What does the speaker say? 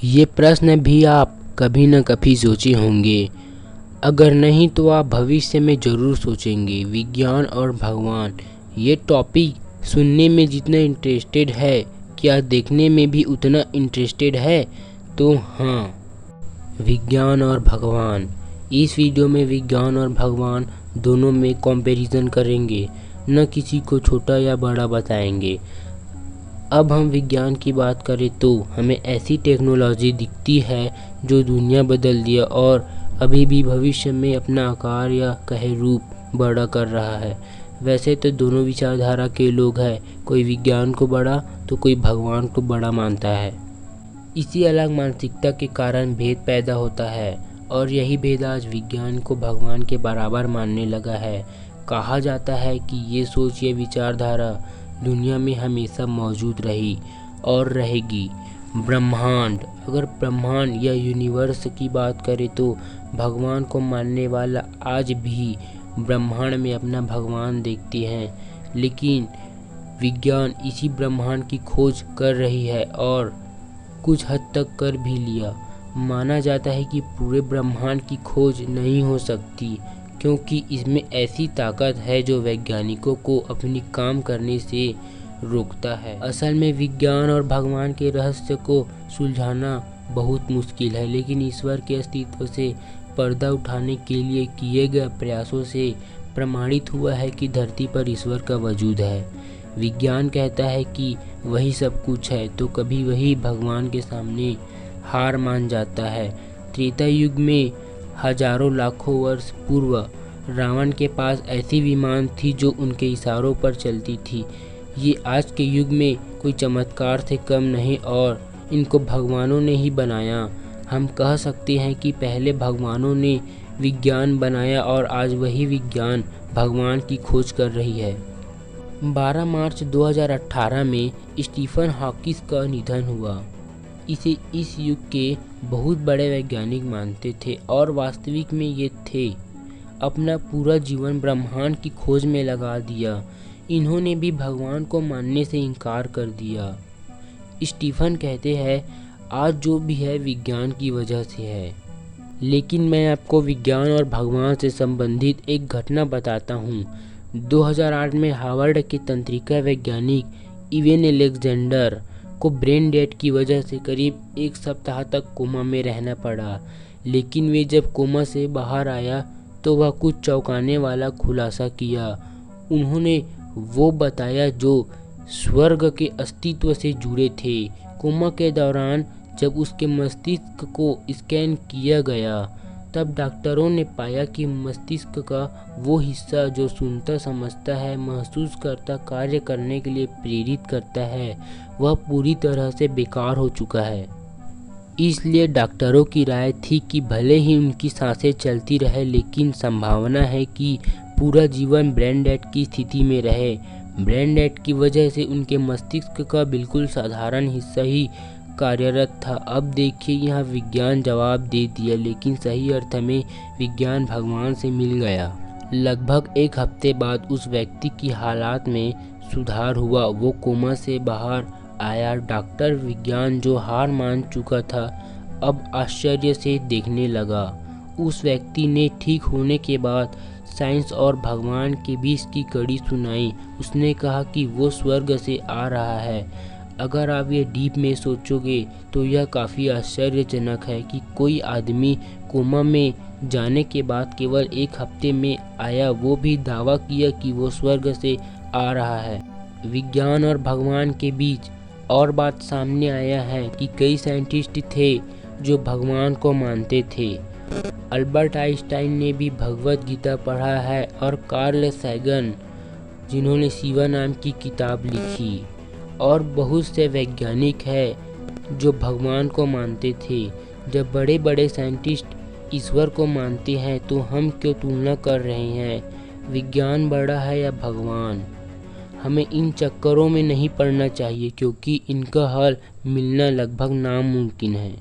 ये प्रश्न भी आप कभी न कभी सोचे होंगे। अगर नहीं तो आप भविष्य में ज़रूर सोचेंगे। विज्ञान और भगवान, ये टॉपिक सुनने में जितना इंटरेस्टेड है, क्या देखने में भी उतना इंटरेस्टेड है? तो हाँ, विज्ञान और भगवान। इस वीडियो में विज्ञान और भगवान दोनों में कंपैरिजन करेंगे, न किसी को छोटा या बड़ा बताएंगे। अब हम विज्ञान की बात करें तो हमें ऐसी टेक्नोलॉजी दिखती है जो दुनिया बदल दिया और अभी भी भविष्य में अपना आकार या कहे रूप बड़ा कर रहा है। वैसे तो दोनों विचारधारा के लोग हैं, कोई विज्ञान को बड़ा तो कोई भगवान को बड़ा मानता है। इसी अलग मानसिकता के कारण भेद पैदा होता है और यही भेद आज विज्ञान को भगवान के बराबर मानने लगा है। कहा जाता है कि ये सोच, ये विचारधारा दुनिया में हमेशा मौजूद रही और रहेगी। ब्रह्मांड, अगर ब्रह्मांड या यूनिवर्स की बात करें तो भगवान को मानने वाला आज भी ब्रह्मांड में अपना भगवान देखते हैं, लेकिन विज्ञान इसी ब्रह्मांड की खोज कर रही है और कुछ हद तक कर भी लिया। माना जाता है कि पूरे ब्रह्मांड की खोज नहीं हो सकती क्योंकि इसमें ऐसी ताकत है जो वैज्ञानिकों को अपनी काम करने से रोकता है। असल में विज्ञान और भगवान के रहस्य को सुलझाना बहुत मुश्किल है, लेकिन ईश्वर के अस्तित्व से पर्दा उठाने के लिए किए गए प्रयासों से प्रमाणित हुआ है कि धरती पर ईश्वर का वजूद है। विज्ञान कहता है कि वही सब कुछ है, तो कभी वही भगवान के सामने हार मान जाता है। त्रेता युग में हजारों लाखों वर्ष पूर्व रावण के पास ऐसी विमान थी जो उनके इशारों पर चलती थी। ये आज के युग में कोई चमत्कार से कम नहीं और इनको भगवानों ने ही बनाया। हम कह सकते हैं कि पहले भगवानों ने विज्ञान बनाया और आज वही विज्ञान भगवान की खोज कर रही है। 12 मार्च 2018 में स्टीफन हॉकिंस का निधन हुआ। इसे इस युग के बहुत बड़े वैज्ञानिक मानते थे और वास्तविक में ये थे। अपना पूरा जीवन ब्रह्मांड की खोज में लगा दिया। इन्होंने भी भगवान को मानने से इनकार कर दिया। स्टीफन कहते हैं, आज जो भी है विज्ञान की वजह से है। लेकिन मैं आपको विज्ञान और भगवान से संबंधित एक घटना बताता हूँ। 2008 में हार्वर्ड के तंत्रिका वैज्ञानिक इवेन अलेक्जेंडर को ब्रेन डेड की वजह से करीब 1 सप्ताह तक कोमा में रहना पड़ा। लेकिन वे जब कोमा से बाहर आया तो वह कुछ चौंकाने वाला खुलासा किया। उन्होंने वो बताया जो स्वर्ग के अस्तित्व से जुड़े थे। कोमा के दौरान जब उसके मस्तिष्क को स्कैन किया गया तब डॉक्टरों ने पाया कि मस्तिष्क का वो हिस्सा जो सुनता, समझता है, महसूस करता, कार्य करने के लिए प्रेरित करता है, वह पूरी तरह से बेकार हो चुका है। इसलिए डॉक्टरों की राय थी कि भले ही उनकी सांसें चलती रहे, लेकिन संभावना है कि पूरा जीवन ब्रेन डेड की स्थिति में रहे। ब्रेन डेड की वजह से उनके मस्तिष्क का बिल्कुल साधारण हिस्सा ही कार्यरत था। अब देखिए, यहाँ विज्ञान जवाब दे दिया, लेकिन सही अर्थ में विज्ञान भगवान से मिल गया। लगभग 1 हफ्ते बाद उस व्यक्ति की हालात में सुधार हुआ। वो कोमा से बाहर आया। डॉक्टर विज्ञान जो हार मान चुका था अब आश्चर्य से देखने लगा। उस व्यक्ति ने ठीक होने के बाद साइंस और भगवान के बीच की कड़ी सुनाई। उसने कहा कि वो स्वर्ग से आ रहा है। अगर आप ये डीप में सोचोगे तो यह काफ़ी आश्चर्यजनक है कि कोई आदमी कोमा में जाने के बाद केवल 1 हफ्ते में आया, वो भी दावा किया कि वो स्वर्ग से आ रहा है। विज्ञान और भगवान के बीच और बात सामने आया है कि कई साइंटिस्ट थे जो भगवान को मानते थे। अल्बर्ट आइंस्टाइन ने भी भगवत गीता पढ़ा है और कार्ल सैगन, जिन्होंने शिवा नाम की किताब लिखी, और बहुत से वैज्ञानिक हैं जो भगवान को मानते थे। जब बड़े बड़े साइंटिस्ट ईश्वर को मानते हैं तो हम क्यों तुलना कर रहे हैं? विज्ञान बड़ा है या भगवान? हमें इन चक्करों में नहीं पड़ना चाहिए क्योंकि इनका हल मिलना लगभग नामुमकिन है।